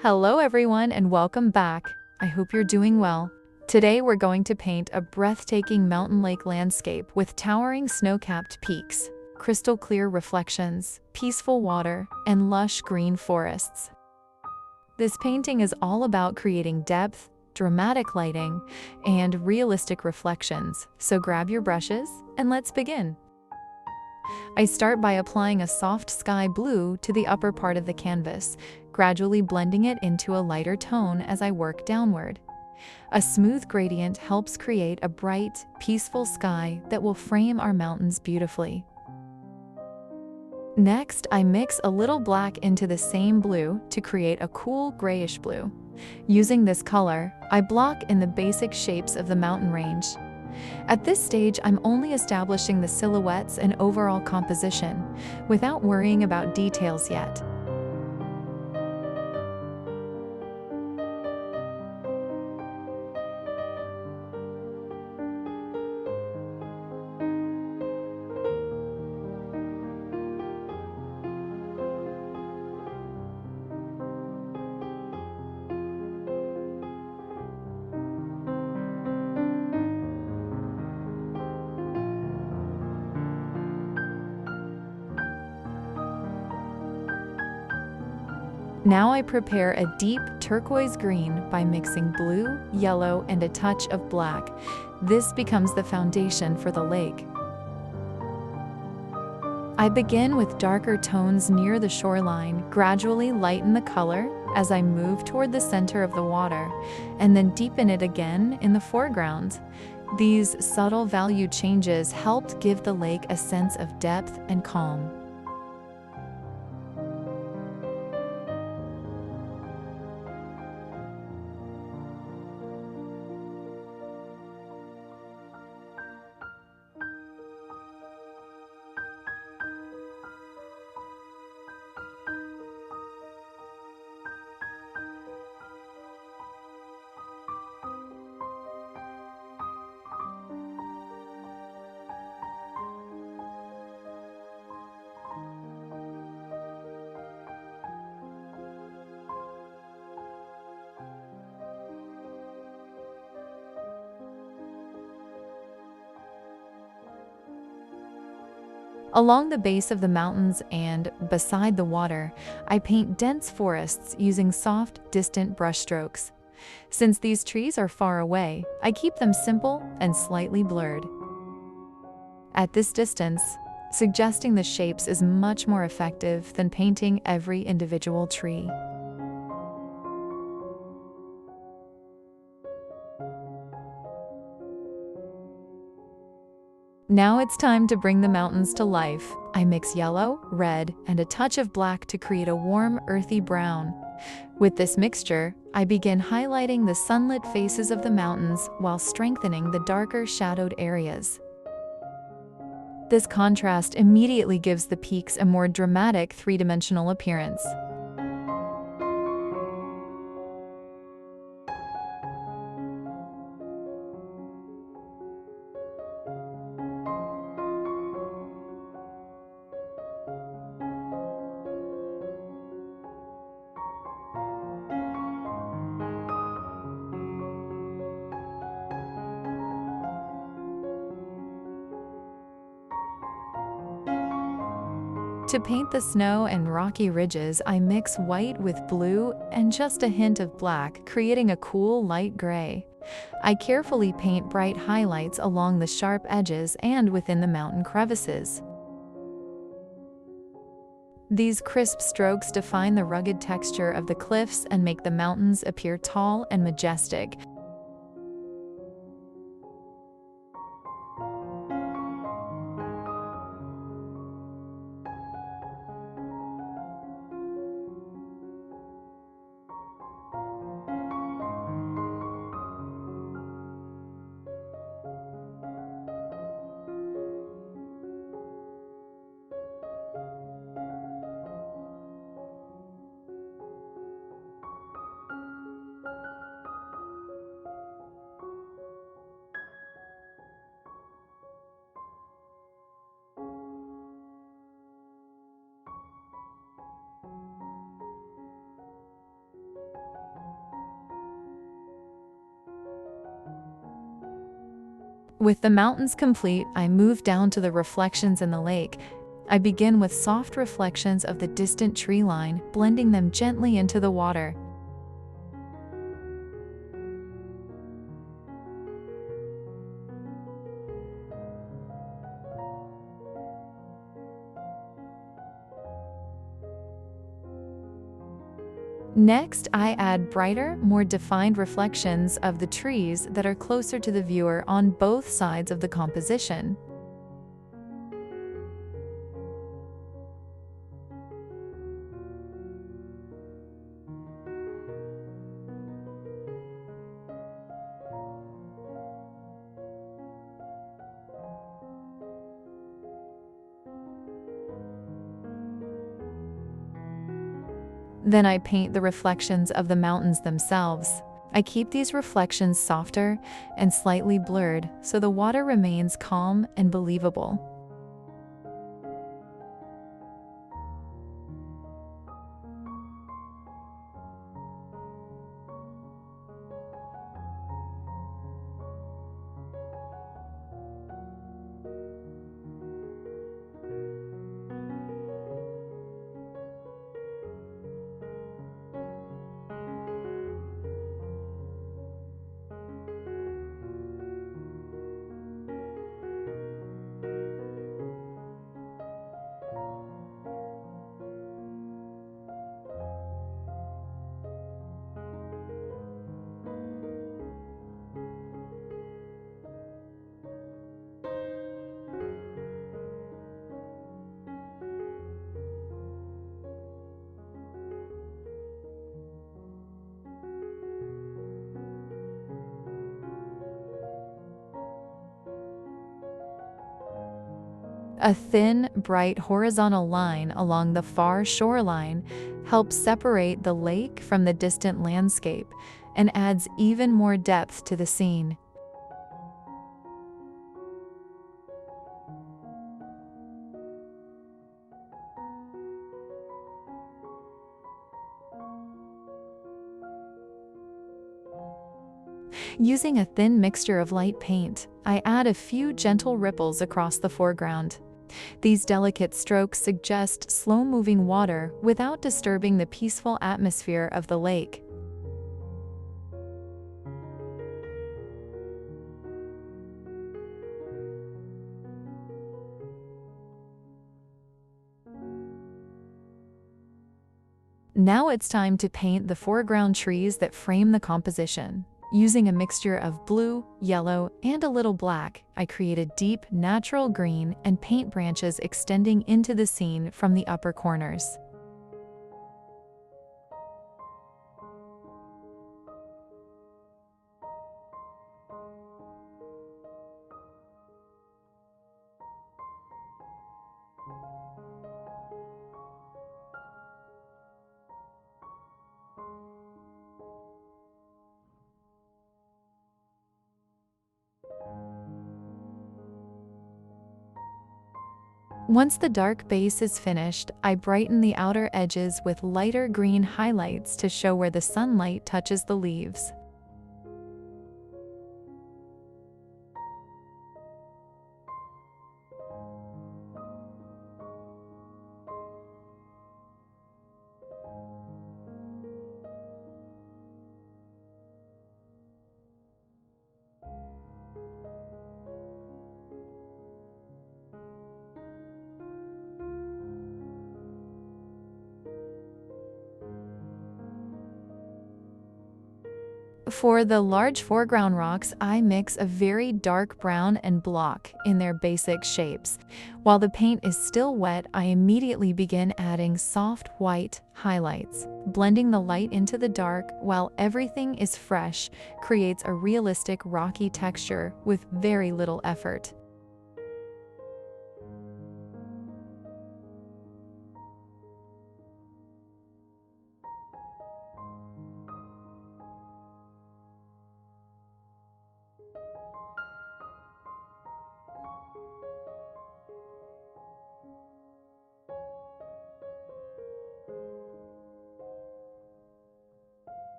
Hello everyone and welcome back. I hope you're doing well. Today we're going to paint a breathtaking mountain lake landscape with towering snow-capped peaks, crystal clear reflections, peaceful water, and lush green forests. This painting is all about creating depth, dramatic lighting, and realistic reflections, so grab your brushes and let's begin. I start by applying a soft sky blue to the upper part of the canvas, gradually blending it into a lighter tone as I work downward. A smooth gradient helps create a bright, peaceful sky that will frame our mountains beautifully. Next, I mix a little black into the same blue to create a cool grayish blue. Using this color, I block in the basic shapes of the mountain range. At this stage, I'm only establishing the silhouettes and overall composition, without worrying about details yet. Now I prepare a deep turquoise green by mixing blue, yellow, and a touch of black. This becomes the foundation for the lake. I begin with darker tones near the shoreline, gradually lighten the color as I move toward the center of the water, and then deepen it again in the foreground. These subtle value changes helped give the lake a sense of depth and calm. Along the base of the mountains and beside the water, I paint dense forests using soft, distant brushstrokes. Since these trees are far away, I keep them simple and slightly blurred. At this distance, suggesting the shapes is much more effective than painting every individual tree. Now it's time to bring the mountains to life. I mix yellow, red, and a touch of black to create a warm, earthy brown. With this mixture, I begin highlighting the sunlit faces of the mountains while strengthening the darker shadowed areas. This contrast immediately gives the peaks a more dramatic three-dimensional appearance. To paint the snow and rocky ridges, I mix white with blue and just a hint of black, creating a cool light gray. I carefully paint bright highlights along the sharp edges and within the mountain crevices. These crisp strokes define the rugged texture of the cliffs and make the mountains appear tall and majestic. With the mountains complete, I move down to the reflections in the lake. I begin with soft reflections of the distant tree line, blending them gently into the water. Next, I add brighter, more defined reflections of the trees that are closer to the viewer on both sides of the composition. Then I paint the reflections of the mountains themselves. I keep these reflections softer and slightly blurred so the water remains calm and believable. A thin, bright horizontal line along the far shoreline helps separate the lake from the distant landscape and adds even more depth to the scene. Using a thin mixture of light paint, I add a few gentle ripples across the foreground. These delicate strokes suggest slow-moving water without disturbing the peaceful atmosphere of the lake. Now it's time to paint the foreground trees that frame the composition. Using a mixture of blue, yellow, and a little black, I create a deep, natural green and paint branches extending into the scene from the upper corners. Once the dark base is finished, I brighten the outer edges with lighter green highlights to show where the sunlight touches the leaves. For the large foreground rocks, I mix a very dark brown and block in their basic shapes. While the paint is still wet, I immediately begin adding soft white highlights. Blending the light into the dark while everything is fresh creates a realistic rocky texture with very little effort.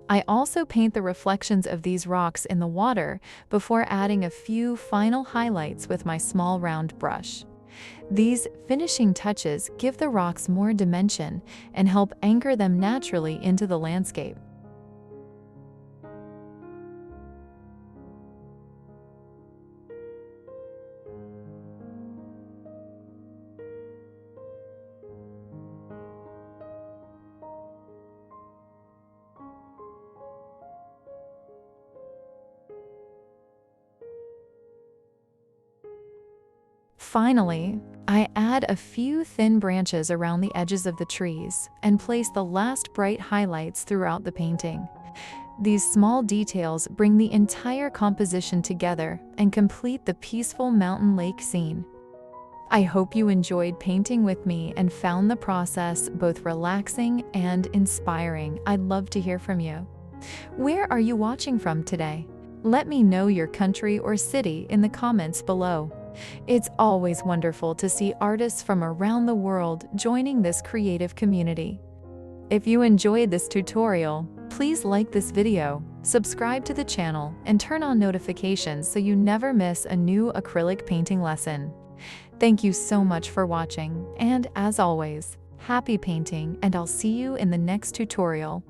I also paint the reflections of these rocks in the water before adding a few final highlights with my small round brush. These finishing touches give the rocks more dimension and help anchor them naturally into the landscape. Finally, I add a few thin branches around the edges of the trees and place the last bright highlights throughout the painting. These small details bring the entire composition together and complete the peaceful mountain lake scene. I hope you enjoyed painting with me and found the process both relaxing and inspiring. I'd love to hear from you. Where are you watching from today? Let me know your country or city in the comments below. It's always wonderful to see artists from around the world joining this creative community. If you enjoyed this tutorial, please like this video, subscribe to the channel, and turn on notifications so you never miss a new acrylic painting lesson. Thank you so much for watching, and as always, happy painting, and I'll see you in the next tutorial.